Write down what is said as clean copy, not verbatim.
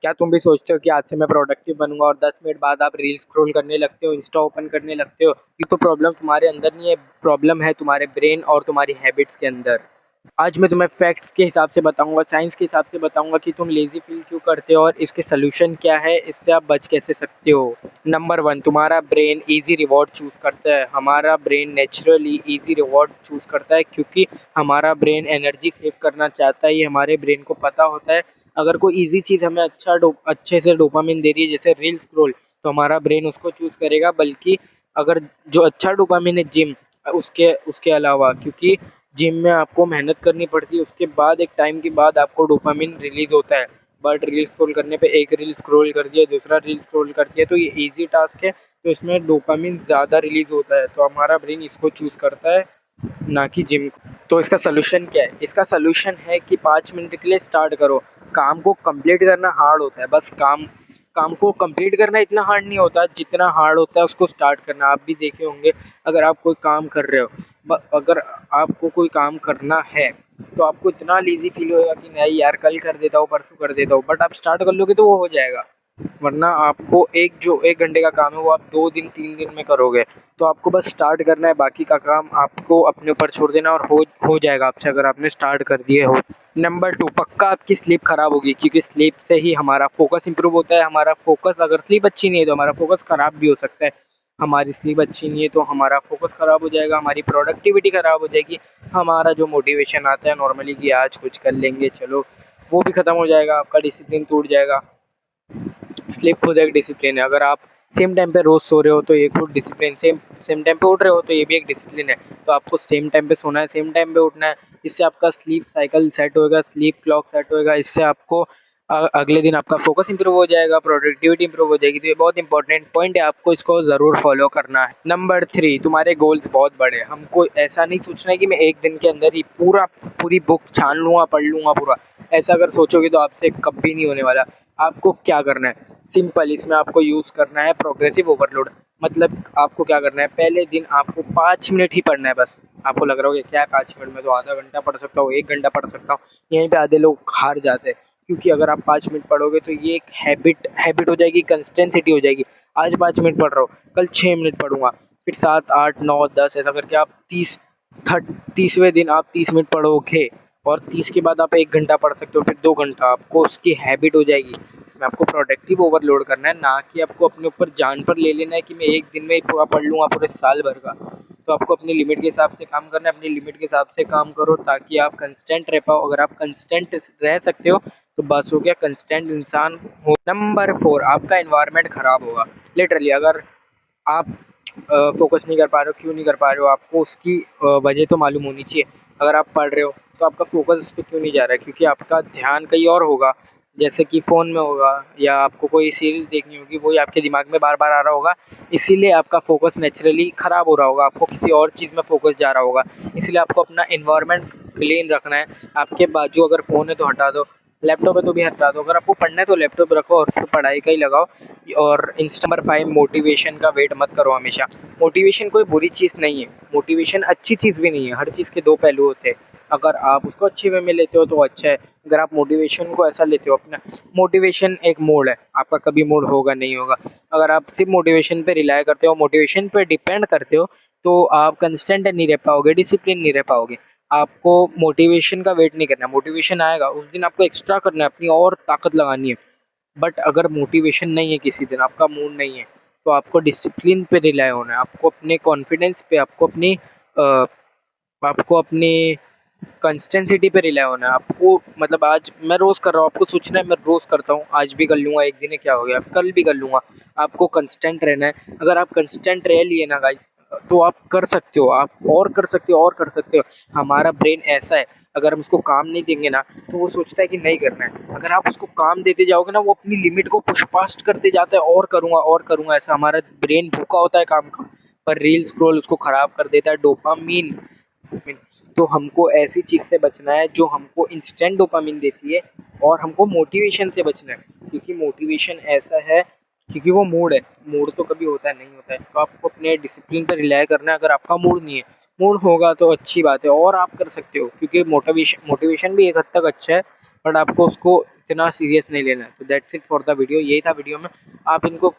क्या तुम भी सोचते हो कि आज से मैं प्रोडक्टिव बनूंगा और 10 मिनट बाद आप रील स्क्रॉल करने लगते हो, इंस्टा ओपन करने लगते हो? ये तो प्रॉब्लम तुम्हारे अंदर नहीं है, प्रॉब्लम है तुम्हारे ब्रेन और तुम्हारी हैबिट्स के अंदर। आज मैं तुम्हें फैक्ट्स के हिसाब से बताऊंगा, साइंस के हिसाब से बताऊंगा कि तुम लेजी फील क्यों करते हो और इसके सोल्यूशन क्या है, इससे आप बच कैसे सकते हो। नंबर वन, तुम्हारा ब्रेन इजी रिवॉर्ड चूज करता है। हमारा brain naturally easy reward choose करता है क्योंकि हमारा ब्रेन एनर्जी सेव करना चाहता है। ये हमारे ब्रेन को पता होता है। अगर कोई इजी चीज़ हमें अच्छे से डोपामिन दे रही है, जैसे रील स्क्रॉल, तो हमारा ब्रेन उसको चूज करेगा। बल्कि अगर जो अच्छा डोपामिन है जिम, उसके उसके अलावा, क्योंकि जिम में आपको मेहनत करनी पड़ती है, उसके बाद एक टाइम के बाद आपको डोपामिन रिलीज होता है। बट रील स्क्रॉल करने पे एक रील स्क्रॉल कर दिया, दूसरा रील स्क्रॉल कर दिया, तो ये इजी टास्क है, तो इसमें डोपामिन ज़्यादा रिलीज होता है, तो हमारा ब्रेन इसको चूज करता है, ना कि जिम। तो इसका सोल्यूशन क्या है? इसका सोल्यूशन है कि 5 मिनट के लिए स्टार्ट करो। काम को कंप्लीट करना हार्ड होता है, बस काम काम को कंप्लीट करना इतना हार्ड नहीं होता जितना हार्ड होता है उसको स्टार्ट करना। आप भी देखे होंगे, अगर आप कोई काम कर रहे हो, अगर आपको कोई काम करना है तो आपको इतना लेजी फील होएगा कि नहीं यार, कल कर देता हूँ, परसों कर देता हूँ, बट आप स्टार्ट कर लोगे तो वो हो जाएगा। वरना आपको जो 1 घंटे का काम है वो आप 2 दिन 3 दिन में करोगे। तो आपको बस स्टार्ट करना है, बाकी का काम आपको अपने ऊपर छोड़ देना और हो जाएगा आपसे, अगर आपने स्टार्ट कर दिए हो। नंबर टू, पक्का आपकी स्लीप खराब होगी, क्योंकि स्लीप से ही हमारा फोकस इंप्रूव होता है। हमारा फोकस, अगर स्लीप अच्छी नहीं है तो हमारा फोकस खराब भी हो सकता है। हमारी स्लीप अच्छी नहीं है तो हमारा फोकस खराब हो जाएगा, हमारी प्रोडक्टिविटी खराब हो जाएगी, हमारा जो मोटिवेशन आता है नॉर्मली कि आज कुछ कर लेंगे चलो, वो भी खत्म हो जाएगा, आपका डिसिप्लिन टूट जाएगा। स्लीप खुद एक डिसिप्लिन है। अगर आप सेम टाइम पे रोज सो रहे हो तो ये खुद डिसिप्लिन, सेम सेम टाइम पे उठ रहे हो तो ये भी एक डिसिप्लिन है। तो आपको सेम टाइम पे सोना है, सेम टाइम पे उठना है। इससे आपका स्लीप साइकिल सेट होएगा, स्लीप क्लॉक सेट होएगा। इससे आपको अगले दिन आपका फोकस इंप्रूव हो जाएगा, प्रोडक्टिविटी इंप्रूव हो जाएगी। तो ये बहुत इंपॉर्टेंट पॉइंट है, आपको इसको ज़रूर फॉलो करना है। नंबर थ्री, तुम्हारे गोल्स बहुत बड़े हैं। हमको ऐसा नहीं सोचना है कि मैं एक दिन के अंदर ही पूरी बुक छान लूँगा, पढ़ लूँगा पूरा। ऐसा अगर सोचोगे तो आपसे कभी नहीं होने वाला। आपको क्या करना है? सिंपल, इसमें आपको यूज़ करना है प्रोग्रेसिव ओवरलोड। मतलब आपको क्या करना है, पहले दिन आपको 5 मिनट ही पढ़ना है बस। आपको लग रहा होगा क्या 5 मिनट में तो आधा घंटा पढ़ सकता हूँ, 1 घंटा पढ़ सकता हूँ। यहीं पे आधे लोग हार जाते हैं, क्योंकि अगर आप 5 मिनट पढ़ोगे तो ये एक हैबिट हो जाएगी, कंसिस्टेंसिटी हो जाएगी। आज 5 मिनट पढ़ रहा हूँ, कल 6 मिनट पढ़ूंगा, फिर 7 8 9 10, ऐसा करके आप 30वें दिन आप 30 मिनट पढ़ोगे, और 30 के बाद आप 1 घंटा पढ़ सकते हो, फिर 2 घंटा, आपको उसकी हैबिट हो जाएगी। इसमें आपको प्रोडक्टिव ओवरलोड करना है, ना कि आपको अपने ऊपर जान पर ले लेना है कि मैं एक दिन में ही पूरा पढ़ लूँगा पूरे साल भर का। तो आपको अपनी लिमिट के हिसाब से काम करना है, अपनी लिमिट के हिसाब से काम करो ताकि आप कंसिस्टेंट रह पाओ। अगर आप कंसिस्टेंट रह सकते हो तो बस हो गया, कंसिस्टेंट इंसान हो। नंबर फोर, आपका एनवायरनमेंट खराब होगा। लिटरली, अगर आप फोकस नहीं कर पा रहे हो, क्यों नहीं कर पा रहे हो, आपको उसकी वजह तो मालूम होनी चाहिए। अगर आप पढ़ रहे हो तो आपका फोकस उस पर क्यों नहीं जा रहा है? क्योंकि आपका ध्यान कहीं और होगा, जैसे कि फ़ोन में होगा, या आपको कोई सीरीज़ देखनी होगी, वही आपके दिमाग में बार बार आ रहा होगा। इसीलिए आपका फोकस नेचुरली ख़राब हो रहा होगा, आपको किसी और चीज़ में फोकस जा रहा होगा। इसलिए आपको अपना एनवायरनमेंट क्लीन रखना है। आपके बाजू अगर फ़ोन है तो हटा दो, लैपटॉप है तो भी हटा दो। अगर आपको पढ़ना है तो लैपटॉप रखो और उस पर पढ़ाई का ही लगाओ। और इंस्टा नंबर 5, मोटिवेशन का वेट मत करो हमेशा। मोटिवेशन कोई बुरी चीज़ नहीं है, मोटिवेशन अच्छी चीज़ भी नहीं है। हर चीज़ के दो पहलू होते हैं। अगर आप उसको अच्छे वे में लेते हो तो अच्छा है, अगर आप मोटिवेशन को ऐसा लेते हो, अपना मोटिवेशन एक मोड है, आपका कभी मूड होगा नहीं होगा। अगर आप सिर्फ मोटिवेशन पे रिलाय करते हो, मोटिवेशन पे डिपेंड करते हो, तो आप कंसिस्टेंट नहीं रह पाओगे, डिसिप्लिन नहीं रह पाओगे। आपको मोटिवेशन का वेट नहीं करना, मोटिवेशन आएगा उस दिन आपको एक्स्ट्रा करना है, अपनी और ताकत लगानी है। बट अगर मोटिवेशन नहीं है, किसी दिन आपका मूड नहीं है, तो आपको डिसिप्लिन पे रिलाय होना है, आपको अपने कॉन्फिडेंस पे, आपको अपनी कंसिस्टेंसिटी पे रिलाय होना है। आपको, मतलब आज मैं रोज़ कर रहा हूँ, आपको सोचना है मैं रोज़ करता हूँ, आज भी कर लूँगा, एक दिन है क्या हो गया, कल भी कर लूँगा। आपको कंसिस्टेंट रहना है। अगर आप कंसिस्टेंट रह लिए ना गाइस, तो आप कर सकते हो, आप और कर सकते हो और कर सकते हो। हमारा ब्रेन ऐसा है, अगर हम उसको काम नहीं देंगे ना तो वो सोचता है कि नहीं करना है। अगर आप उसको काम देते जाओगे ना, वो अपनी लिमिट को पुश पास्ट करते जाता है, और करूँगा ऐसा। हमारा ब्रेन भूखा होता है काम का, पर रील स्क्रॉल उसको ख़राब कर देता है, डोपामीन। तो हमको ऐसी चीज़ से बचना है जो हमको इंस्टेंट डोपामिन देती है, और हमको मोटिवेशन से बचना है, क्योंकि मोटिवेशन ऐसा है, क्योंकि वो मूड है। मूड तो कभी होता है, नहीं होता है, तो आपको अपने डिसिप्लिन पर रिलाय करना है। अगर आपका मूड नहीं है, मूड होगा तो अच्छी बात है और आप कर सकते हो, क्योंकि मोटिवेशन भी एक हद तक अच्छा है, बट आपको उसको इतना सीरियस नहीं लेना है। तो that's it for the video, यही था वीडियो में। आप इनको